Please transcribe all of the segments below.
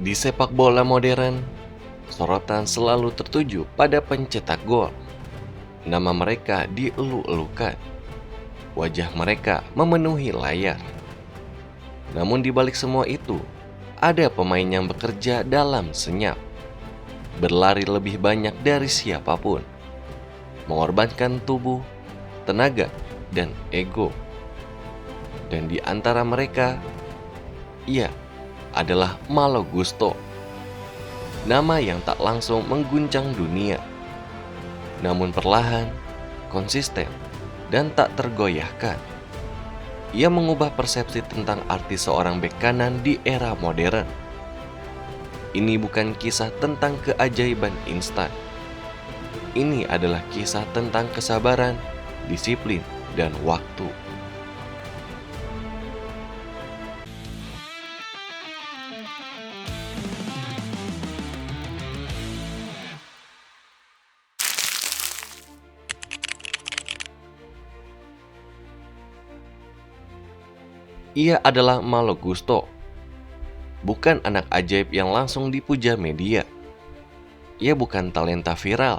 Di sepak bola modern, sorotan selalu tertuju pada pencetak gol. Nama mereka dielu-elukan, wajah mereka memenuhi layar. Namun di balik semua itu, ada pemain yang bekerja dalam senyap, berlari lebih banyak dari siapapun, mengorbankan tubuh, tenaga, dan ego. Dan di antara mereka, ia adalah Malo Gusto. Nama yang tak langsung mengguncang dunia, namun perlahan, konsisten, dan tak tergoyahkan. Ia mengubah persepsi tentang arti seorang bek kanan di era modern. Ini bukan kisah tentang keajaiban instan. Ini adalah kisah tentang kesabaran, disiplin, dan waktu. Ia adalah Malo Gusto, bukan anak ajaib yang langsung dipuja media. Ia bukan talenta viral.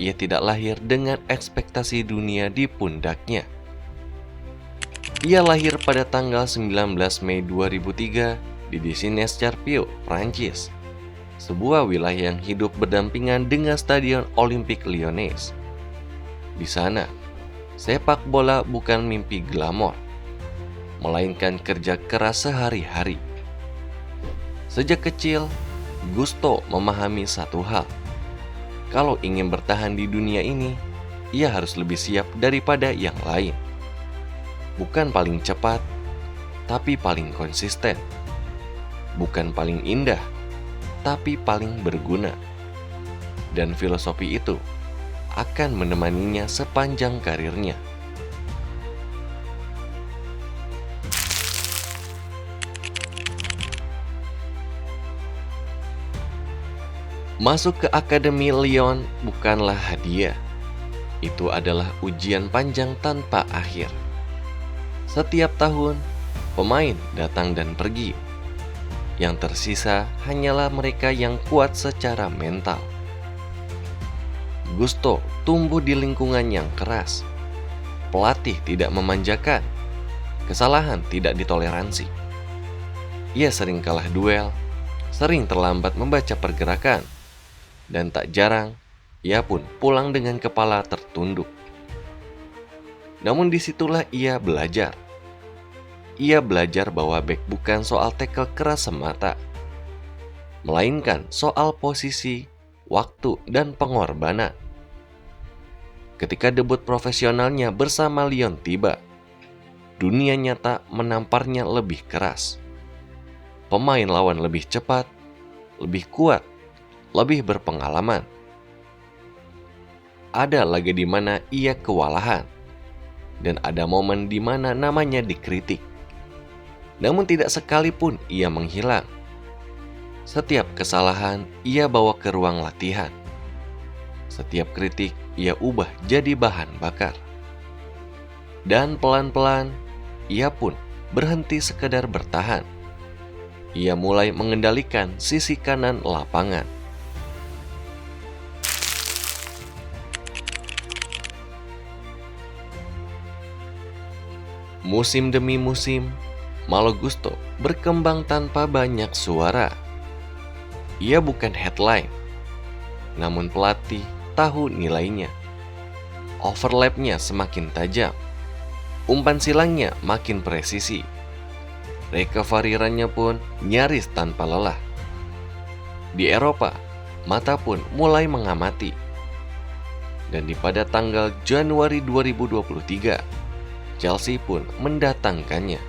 Ia tidak lahir dengan ekspektasi dunia di pundaknya. Ia lahir pada tanggal 19 Mei 2003 di Décines-Charpieu, Prancis, sebuah wilayah yang hidup berdampingan dengan Stadion Olympique Lyonnais. Di sana, sepak bola bukan mimpi glamor, melainkan kerja keras sehari-hari. Sejak kecil, Gusto memahami satu hal. Kalau ingin bertahan di dunia ini, ia harus lebih siap daripada yang lain. Bukan paling cepat, tapi paling konsisten. Bukan paling indah, tapi paling berguna. Dan filosofi itu akan menemaninya sepanjang karirnya. Masuk ke Akademi Lyon bukanlah hadiah. Itu adalah ujian panjang tanpa akhir. Setiap tahun, pemain datang dan pergi. Yang tersisa hanyalah mereka yang kuat secara mental. Gusto tumbuh di lingkungan yang keras. Pelatih tidak memanjakan. Kesalahan tidak ditoleransi. Ia sering kalah duel, sering terlambat membaca pergerakan, dan tak jarang, ia pun pulang dengan kepala tertunduk. Namun disitulah ia belajar. Ia belajar bahwa bek bukan soal tackle keras semata, melainkan soal posisi, waktu, dan pengorbanan. Ketika debut profesionalnya bersama Lyon tiba, dunia nyata menamparnya lebih keras. Pemain lawan lebih cepat, lebih kuat, lebih berpengalaman. Ada laga di mana ia kewalahan, dan ada momen di mana namanya dikritik. Namun tidak sekalipun ia menghilang. Setiap kesalahan ia bawa ke ruang latihan. Setiap kritik ia ubah jadi bahan bakar. Dan pelan-pelan ia pun berhenti sekedar bertahan. Ia mulai mengendalikan sisi kanan lapangan. Musim demi musim, Malo Gusto berkembang tanpa banyak suara. Ia bukan headline, namun pelatih tahu nilainya. Overlapnya semakin tajam, umpan silangnya makin presisi, recovery-nya pun nyaris tanpa lelah. Di Eropa, mata pun mulai mengamati. Dan pada tanggal Januari 2023, Chelsea pun mendatangkannya.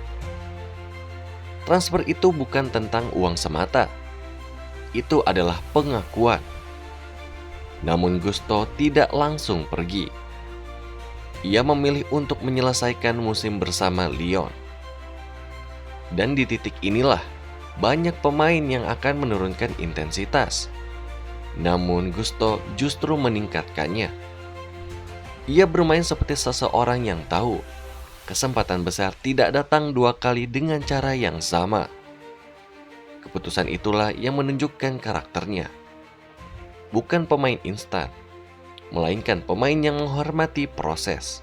Transfer itu bukan tentang uang semata. Itu adalah pengakuan. Namun Gusto tidak langsung pergi. Ia memilih untuk menyelesaikan musim bersama Lyon. Dan di titik inilah banyak pemain yang akan menurunkan intensitas. Namun Gusto justru meningkatkannya. Ia bermain seperti seseorang yang tahu kesempatan besar tidak datang dua kali dengan cara yang sama. Keputusan itulah yang menunjukkan karakternya. Bukan pemain instan, melainkan pemain yang menghormati proses.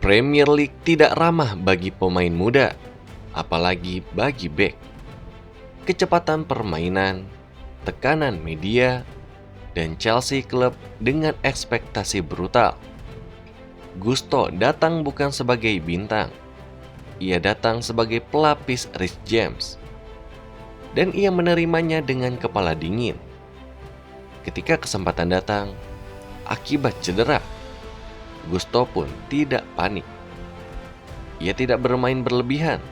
Premier League tidak ramah bagi pemain muda, apalagi bagi bek. Kecepatan permainan, tekanan media, dan Chelsea Club dengan ekspektasi brutal. Gusto datang bukan sebagai bintang, ia datang sebagai pelapis Reece James. Dan ia menerimanya dengan kepala dingin. Ketika kesempatan datang, akibat cedera, Gusto pun tidak panik. Ia tidak bermain berlebihan.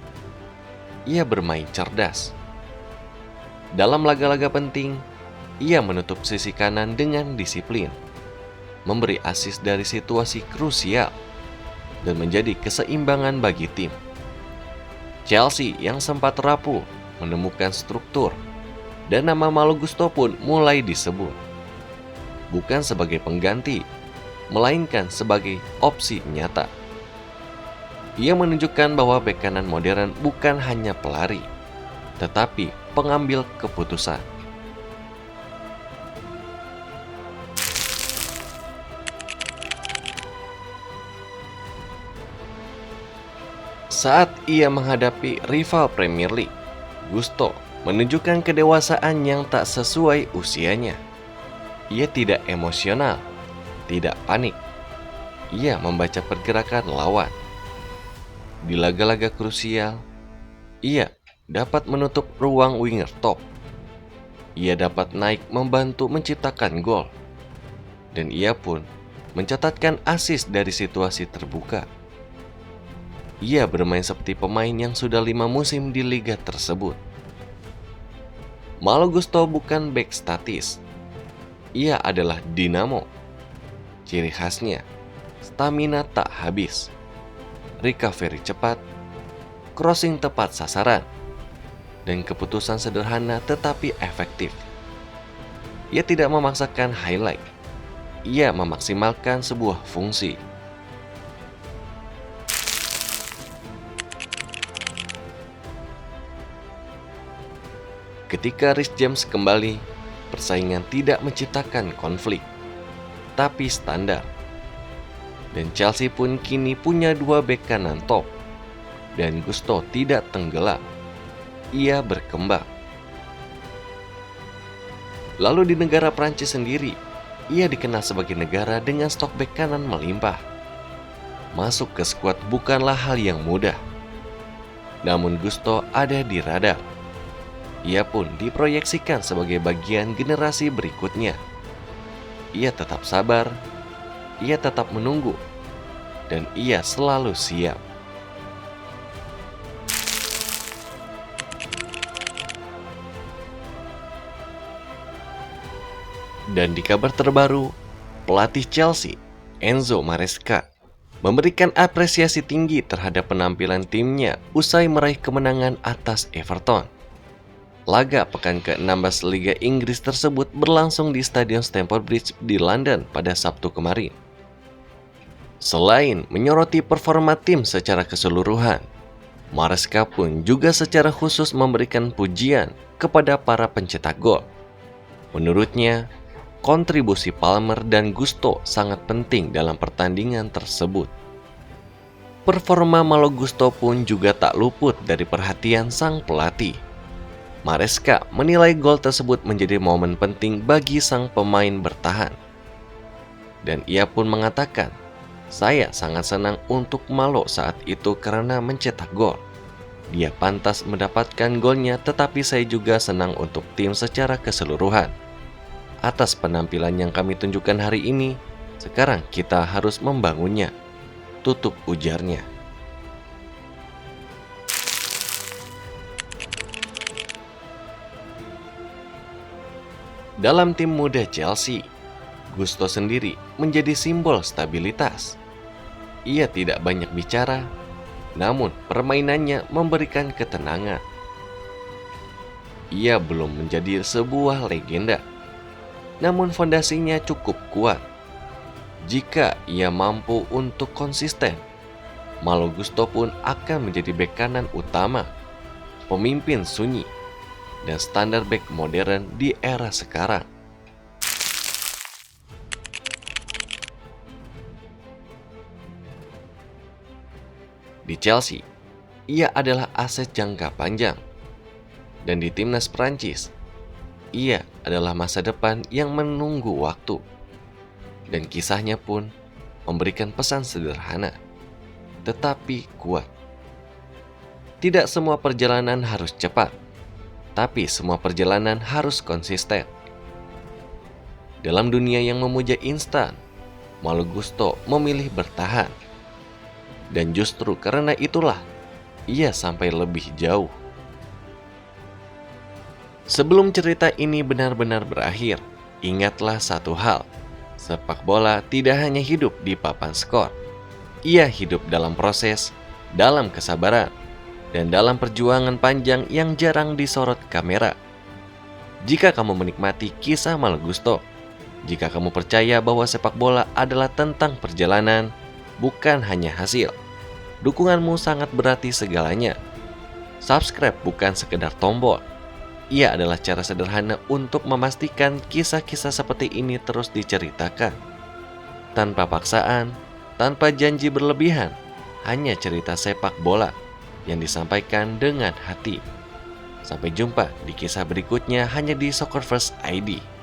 Ia bermain cerdas. Dalam laga-laga penting, ia menutup sisi kanan dengan disiplin, memberi assist dari situasi krusial, dan menjadi keseimbangan bagi tim. Chelsea yang sempat rapuh menemukan struktur, dan nama Malo Gusto pun mulai disebut. Bukan sebagai pengganti, melainkan sebagai opsi nyata. Ia menunjukkan bahwa bek kanan modern bukan hanya pelari, tetapi pengambil keputusan. Saat ia menghadapi rival Premier League, Gusto menunjukkan kedewasaan yang tak sesuai usianya. Ia tidak emosional, tidak panik. Ia membaca pergerakan lawan. Di laga-laga krusial, ia dapat menutup ruang winger top. Ia dapat naik membantu menciptakan gol. Dan ia pun mencatatkan assist dari situasi terbuka. Ia bermain seperti pemain yang sudah 5 musim di liga tersebut. Malo Gusto bukan bek statis. Ia adalah dinamo. Ciri khasnya, stamina tak habis, recovery cepat, crossing tepat sasaran, dan keputusan sederhana tetapi efektif. Ia tidak memaksakan highlight. Ia memaksimalkan sebuah fungsi. Ketika Reece James kembali, persaingan tidak menciptakan konflik, tapi standar. Dan Chelsea pun kini punya 2 bek kanan top. Dan Gusto tidak tenggelam. Ia berkembang. Lalu di negara Prancis sendiri, ia dikenal sebagai negara dengan stok bek kanan melimpah. Masuk ke skuad bukanlah hal yang mudah. Namun Gusto ada di radar. Ia pun diproyeksikan sebagai bagian generasi berikutnya. Ia tetap sabar, ia tetap menunggu, dan ia selalu siap. Dan di kabar terbaru, pelatih Chelsea, Enzo Maresca, memberikan apresiasi tinggi terhadap penampilan timnya usai meraih kemenangan atas Everton. Laga pekan ke-16 Liga Inggris tersebut berlangsung di Stadion Stamford Bridge di London pada Sabtu kemarin. Selain menyoroti performa tim secara keseluruhan, Maresca pun juga secara khusus memberikan pujian kepada para pencetak gol. Menurutnya, kontribusi Palmer dan Gusto sangat penting dalam pertandingan tersebut. Performa Malo Gusto pun juga tak luput dari perhatian sang pelatih. Maresca menilai gol tersebut menjadi momen penting bagi sang pemain bertahan. Dan ia pun mengatakan, "Saya sangat senang untuk Malo saat itu karena mencetak gol. Dia pantas mendapatkan golnya, tetapi saya juga senang untuk tim secara keseluruhan. Atas penampilan yang kami tunjukkan hari ini, sekarang kita harus membangunnya," tutup ujarnya. Dalam tim muda Chelsea, Gusto sendiri menjadi simbol stabilitas. Ia tidak banyak bicara, namun permainannya memberikan ketenangan. Ia belum menjadi sebuah legenda, namun fondasinya cukup kuat. Jika ia mampu untuk konsisten, Malo Gusto pun akan menjadi bek kanan utama, pemimpin sunyi, dan standar bek modern di era sekarang. Di Chelsea, ia adalah aset jangka panjang. Dan di timnas Prancis, ia adalah masa depan yang menunggu waktu. Dan kisahnya pun memberikan pesan sederhana, tetapi kuat. Tidak semua perjalanan harus cepat, tapi semua perjalanan harus konsisten. Dalam dunia yang memuja instan, Malo Gusto memilih bertahan. Dan justru karena itulah, ia sampai lebih jauh. Sebelum cerita ini benar-benar berakhir, ingatlah satu hal. Sepak bola tidak hanya hidup di papan skor. Ia hidup dalam proses, dalam kesabaran, dan dalam perjuangan panjang yang jarang disorot kamera. Jika kamu menikmati kisah Malo Gusto, jika kamu percaya bahwa sepak bola adalah tentang perjalanan, bukan hanya hasil, dukunganmu sangat berarti segalanya. Subscribe bukan sekedar tombol. Ia adalah cara sederhana untuk memastikan kisah-kisah seperti ini terus diceritakan. Tanpa paksaan, tanpa janji berlebihan, hanya cerita sepak bola yang disampaikan dengan hati. Sampai jumpa di kisah berikutnya hanya di Soccer First ID.